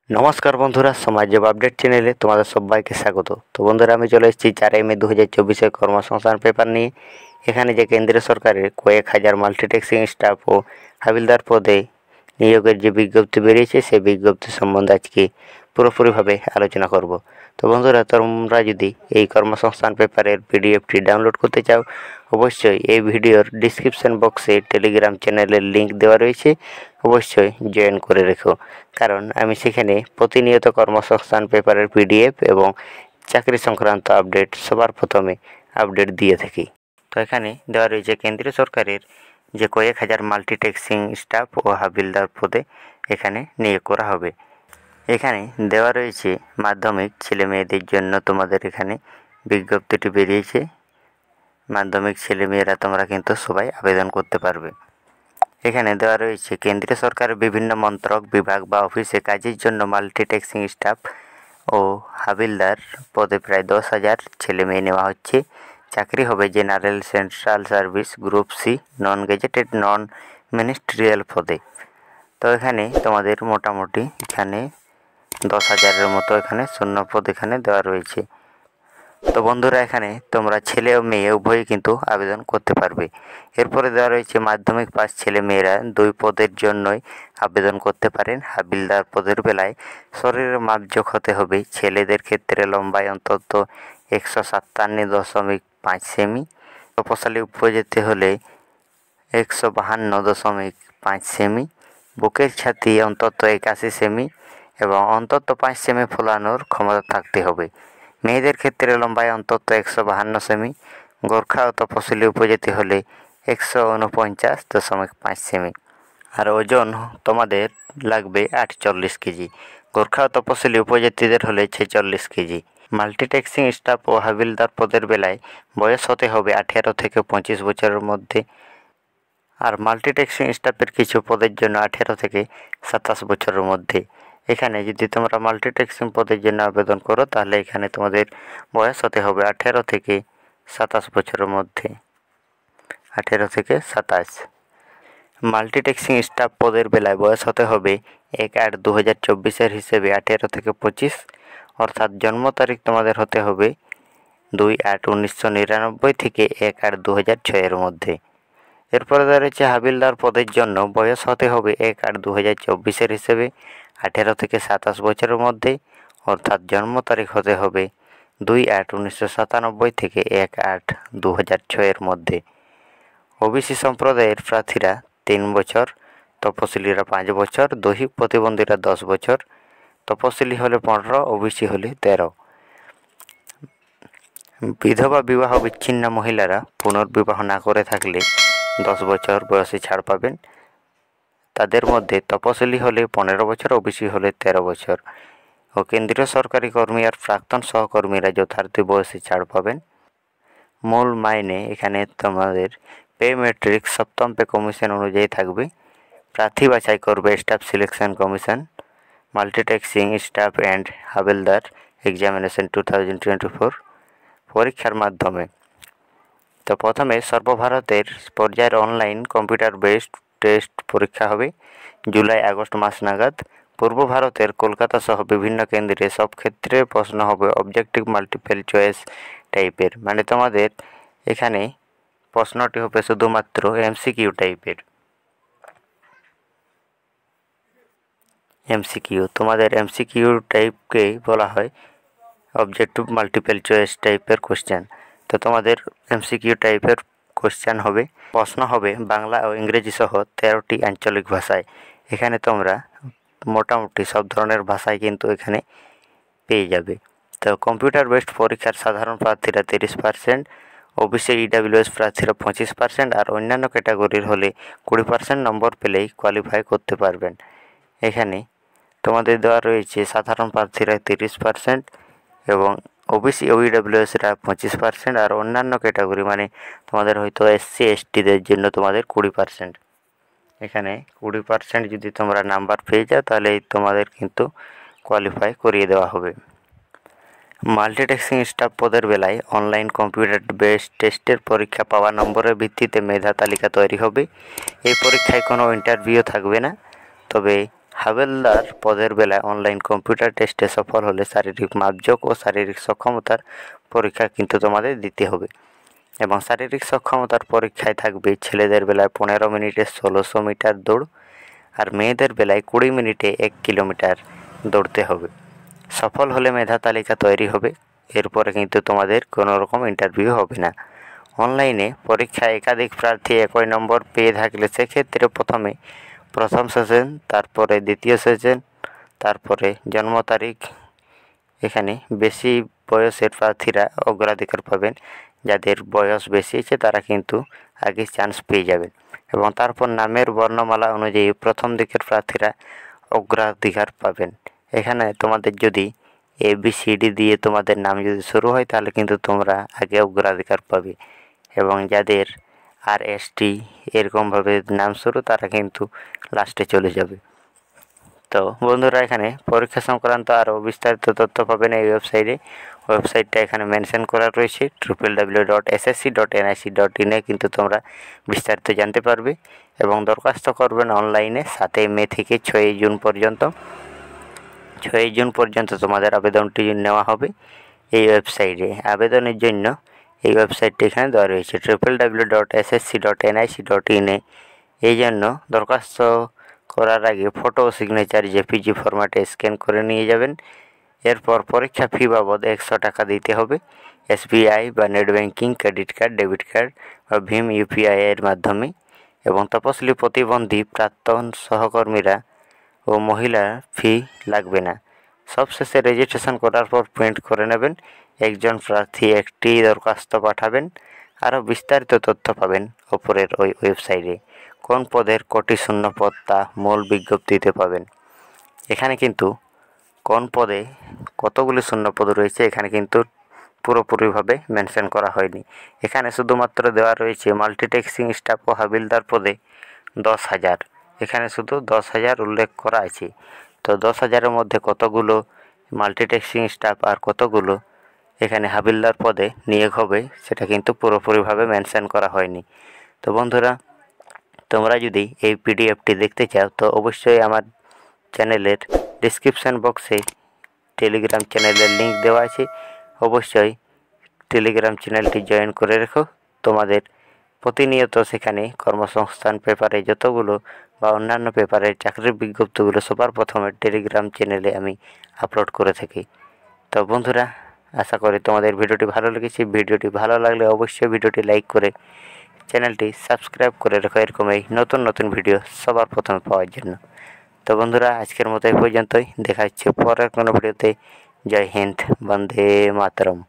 নমস্কার বন্ধুরা, সমাজ জব আপডেট চ্যানেলে তোমাদের সবাইকে স্বাগত। তো বন্ধুরা, আমি চলে এসেছি 4 মে 2024 কর্মসংস্থান পেপার নিয়ে। এখানে যে কেন্দ্রীয় সরকারের কয়েক হাজার মাল্টিটাস্কিং স্টাফ ও হাবিলদার পদে নিয়োগের যে বিজ্ঞপ্তি বেরিয়েছে, সেই বিজ্ঞপ্তি সম্বন্ধে আজকে পুরোপুরিভাবে আলোচনা করব। তো বন্ধুরা, তোমরা যদি এই কর্মসংস্থান পেপারের পিডিএফটি ডাউনলোড করতে চাও, অবশ্যই এই ভিডিওর ডিসক্রিপশন বক্সে টেলিগ্রাম চ্যানেলের লিঙ্ক দেওয়া রয়েছে, অবশ্যই জয়েন করে রেখো। কারণ আমি সেখানে প্রতিনিয়ত কর্মসংস্থান পেপারের পিডিএফ এবং চাকরি সংক্রান্ত আপডেট সবার প্রথমে আপডেট দিয়ে থাকি। তো এখানে দেওয়া রয়েছে কেন্দ্রীয় সরকারের যে কয়েক হাজার মাল্টিটাস্কিং স্টাফ ও হাবিলদার পদে এখানে নিয়োগ করা হবে। এখানে দেওয়া রয়েছে মাধ্যমিক ছেলে মেয়েদের জন্য তোমাদের এখানে বিজ্ঞপ্তিটি বেরিয়েছে। মাধ্যমিক ছেলে মেয়েরা তোমরা কিন্তু সবাই আবেদন করতে পারবে। এখানে দেওয়া রয়েছে কেন্দ্রীয় সরকারের বিভিন্ন মন্ত্রক, বিভাগ বা অফিসে কাজের জন্য মাল্টিটাস্কিং স্টাফ ও হাবিলদার পদে প্রায় 10,000 ছেলে মেয়ে নেওয়া হচ্ছে। চাকরি হবে general, central service, group C, non gazetted, non ministerial পদে। তো এখানে তোমাদের মোটামুটি এখানে 10,000-এর মতো এখানে শূন্য পদ এখানে দেওয়া রয়েছে। তো বন্ধুরা, এখানে তোমরা ছেলে ও মেয়ে উভয়ই কিন্তু আবেদন করতে পারবে। এরপরে দেওয়া রয়েছে মাধ্যমিক পাস ছেলে মেয়েরা 2 পদের জন্যই আবেদন করতে পারেন। হাবিলদার পদের বেলায় শরীরের মাপজোক হতে হবে। ছেলেদের ক্ষেত্রে লম্বায় অন্তত 157.5 সেমি, তপশালী উপজাতি হলে 152.5 সেমি, বুকের ছাতি অন্তত 81 সেমি এবং অন্তত 5 সেমি ফোলানোর ক্ষমতা থাকতে হবে। মেয়েদের ক্ষেত্রে লম্বায় অন্তত 152 সেমি, গোর্খা ও তপশিলি উপজাতি হলে 149.5 সেমি, আর ওজন তোমাদের লাগবে 48 কেজি। গোর্খা ও তপশিলি উপজাতিদের হলে 46 কেজি। মাল্টিটাস্কিং স্টাফ ও হাবিলদার পদের বেলায় বয়স হতে হবে 18 থেকে 25 বছরের মধ্যে, আর মাল্টিটাস্কিং স্টাফের কিছু পদের জন্য 18 থেকে 27 বছরের মধ্যে। এখানে যদি তোমরা মাল্টিটাস্কিং পদের জন্য আবেদন করো, তাহলে এখানে তোমাদের বয়স হতে হবে 18 থেকে 27 বছরের মধ্যে, 18 থেকে 27। মাল্টিটাস্কিং স্টাফ পদের বেলায় বয়স হতে হবে 1/8/2024 হিসেবে 18 থেকে 25, অর্থাৎ জন্ম তারিখ তোমাদের হতে হবে 2/8/1999 থেকে 1/8/2006 মধ্যে। এরপরে রয়েছে হাবিলদার পদের জন্য বয়স হতে হবে 1/8/2024 হিসেবে 18 থেকে 27 বছরের মধ্যে, অর্থাৎ জন্ম তারিখ হতে হবে 2/8/1997 থেকে 1/8/2006 মধ্যে। ওবিসি সম্প্রদায়ের প্রার্থীরা 3 বছর, তপশিলিরা 5 বছর, দৈহিক প্রতিবন্ধীরা 10 বছর, তপশিলি হলে 15, ওবিসি হলে 13। বিধবা বিবাহ বিচ্ছিন্ন মহিলারা পুনর্বিবাহ না করে থাকলে 10 বছর বয়সে ছাড় পাবেন। তাদের মধ্যে তপশিলি হলে 15 বছর, ওবিসি হলে 13 বছর ও কেন্দ্রীয় সরকারি কর্মী আর প্রাক্তন সহকর্মীরা যথার্থ বয়সে ছাড় পাবেন। মূল মাইনে এখানে তোমাদের পে ম্যাট্রিক্স 7ম পে কমিশন অনুযায়ী থাকবে। প্রার্থী বাছাই করবে staff selection commission. Multitasking staff and havildar examination 2024 পরীক্ষার মাধ্যমে। তো প্রথমে সর্বভারতের পর্যায়ের অনলাইন কম্পিউটার বেসড টেস্ট পরীক্ষা হবে জুলাই-আগস্ট মাস নাগাদ। পূর্ব ভারতের কলকাতা সহ বিভিন্ন কেন্দ্রে সব ক্ষেত্রে প্রশ্ন হবে অবজেক্টিভ মাল্টিপল চয়েস টাইপের, মানে তোমাদের এখানে প্রশ্নটি হবে শুধুমাত্র এমসিকিউ টাইপের। এমসিকিউ তোমাদের এমসিকিউ টাইপকেই বলা হয় অবজেক্টিভ মাল্টিপল চয়েস টাইপের কোশ্চেন। তো তোমাদের এমসিকিউ টাইপের কোশ্চেন হবে, প্রশ্ন হবে বাংলা ও ইংরেজি সহ 13টি আঞ্চলিক ভাষায়। এখানে তোমরা মোটামুটি সব ধরনের ভাষায় কিন্তু এখানে পেয়ে যাবে। তো কম্পিউটার বেসড পরীক্ষার সাধারণ প্রার্থীরা 30%, ওবিসি ইডাব্লিউএস প্রার্থীরা 25% আর অন্যান্য ক্যাটাগরির হলে 20% নম্বর পেলেই কোয়ালিফাই করতে পারবেন। এখানে তোমাদের দেওয়া রয়েছে সাধারণ প্রার্থীরা 30% এবং ওবিসি ও ইডাব্লিউএসরা 25% আর অন্যান্য ক্যাটাগরি মানে তোমাদের হয়তো এসসি এসটিদের জন্য তোমাদের 20%। এখানে 20% যদি তোমরা নাম্বার পেয়ে যাও, তাহলে তোমাদের কিন্তু কোয়ালিফাই করিয়ে দেওয়া হবে। মাল্টিটাস্কিং স্টাফ পদের বেলায় অনলাইন কম্পিউটার বেসড টেস্টের পরীক্ষা পাওয়া নম্বরের ভিত্তিতে মেধা তালিকা তৈরি হবে। এই পরীক্ষায় কোনো ইন্টারভিউ থাকবে না, তবে হাবিলদার পদের বেলায় অনলাইন কম্পিউটার টেস্টে সফল হলে শারীরিক মাপজোক ও শারীরিক সক্ষমতার পরীক্ষা কিন্তু তোমাদের দিতে হবে। এবং শারীরিক সক্ষমতার পরীক্ষায় থাকবে ছেলেদের বেলায় 15 মিনিটে 1600 মিটার দৌড়, আর মেয়েদের বেলায় 20 মিনিটে 1 কিলোমিটার দৌড়তে হবে। সফল হলে মেধা তালিকা তৈরি হবে, এরপরে কিন্তু তোমাদের কোনো রকম ইন্টারভিউ হবে না। অনলাইনে পরীক্ষায় একাধিক প্রার্থী একই নম্বর পেয়ে থাকলে সেক্ষেত্রে প্রথমে প্রথম সেশন, তারপরে দ্বিতীয় সেশন, তারপরে জন্ম তারিখ, এখানে বেশি বয়সের প্রার্থীরা অগ্রাধিকার পাবেন। যাদের বয়স বেশি আছে তারা কিন্তু আগে চান্স পেয়ে যাবেন। এবং তারপর নামের বর্ণমালা অনুযায়ী প্রথম দিকের প্রার্থীরা অগ্রাধিকার পাবেন। এখানে তোমাদের যদি ABCD দিয়ে তোমাদের নাম যদি শুরু হয় তাহলে কিন্তু তোমরা আগে অগ্রাধিকার পাবে, এবং যাদের RST এরকমভাবে নাম শুরু তারা কিন্তু লাস্টে চলে যাবে। তো বন্ধুরা, এখানে পরীক্ষা সংক্রান্ত আরও বিস্তারিত তথ্য পাবেন এই ওয়েবসাইটটা এখানে মেনশন করা রয়েছে www.ssc.nic.in এ কিন্তু তোমরা বিস্তারিত জানতে পারবে। এবং দরখাস্ত করবেন অনলাইনে 7 মে থেকে 6 জুন পর্যন্ত। 6 জুন পর্যন্ত তোমাদের আবেদনটি নেওয়া হবে এই ওয়েবসাইটে। আবেদনের জন্য এই ওয়েবসাইটটি এখানে দেওয়া রয়েছে www.ssc.nic.in এ। এই জন্য দরখাস্ত করার আগে ফটো ও সিগনেচার JPG ফরম্যাটে স্ক্যান করে নিয়ে যাবেন। এরপর পরীক্ষা ফি বাবদ 100 টাকা দিতে হবে SBI বা net banking, credit card, debit card বা ভীম UPI এর মাধ্যমে। এবং তপশিলি প্রতিবন্ধী প্রাক্তন সহকর্মীরা ও মহিলা ফি লাগবে না। সবশেষে রেজিস্ট্রেশন করার পর প্রিন্ট করে নেবেন। একজন প্রার্থী একটি দরখাস্ত পাঠাবেন। আরও বিস্তারিত তথ্য পাবেন ওপরের ওই ওয়েবসাইটে। কোন পদের কটি শূন্য পদ তা মূল বিজ্ঞপ্তিতে পাবেন। এখানে কিন্তু কোন পদে কতগুলি শূন্যপদ রয়েছে এখানে কিন্তু পুরোপুরিভাবে মেনশন করা হয়নি। এখানে শুধুমাত্র দেওয়া রয়েছে মাল্টিটেক্সিং স্টাফ ও হাবিলদার পদে 10,000। এখানে শুধু 10,000 উল্লেখ করা আছে। তো 10,000-এর মধ্যে কতগুলো মাল্টিটেক্সিং স্টাফ আর কতগুলো এখানে হাবিলদার পদে নিয়োগ হবে সেটা কিন্তু পুরোপুরিভাবে মেনশন করা হয়নি। তো বন্ধুরা, তোমরা যদি এই PDFটি দেখতে চাও তো অবশ্যই আমার চ্যানেলের ডিসক্রিপশান বক্সে টেলিগ্রাম চ্যানেলের লিঙ্ক দেওয়া আছে। অবশ্যই টেলিগ্রাম চ্যানেলটি জয়েন করে রেখো। তোমাদের প্রতিনিয়ত সেখানে কর্মসংস্থান পেপারে যতগুলো বা অন্যান্য পেপারের চাকরির বিজ্ঞপ্তিগুলো সবার প্রথমে টেলিগ্রাম চ্যানেলে আমি আপলোড করে থাকি। তো বন্ধুরা, আশা করি তোমাদের ভিডিওটি ভালো লেগেছে। ভিডিওটি ভালো লাগলে অবশ্যই ভিডিওটি লাইক করে চ্যানেলটি সাবস্ক্রাইব করে রেখো এরকম এই নতুন নতুন ভিডিও সবার প্রথমে পাওয়ার জন্য। তো বন্ধুরা, আজকের মতো এই পর্যন্তই। দেখা হচ্ছে পরের কোনো ভিডিওতে। জয় হিন্দ, বন্দে মাতরম।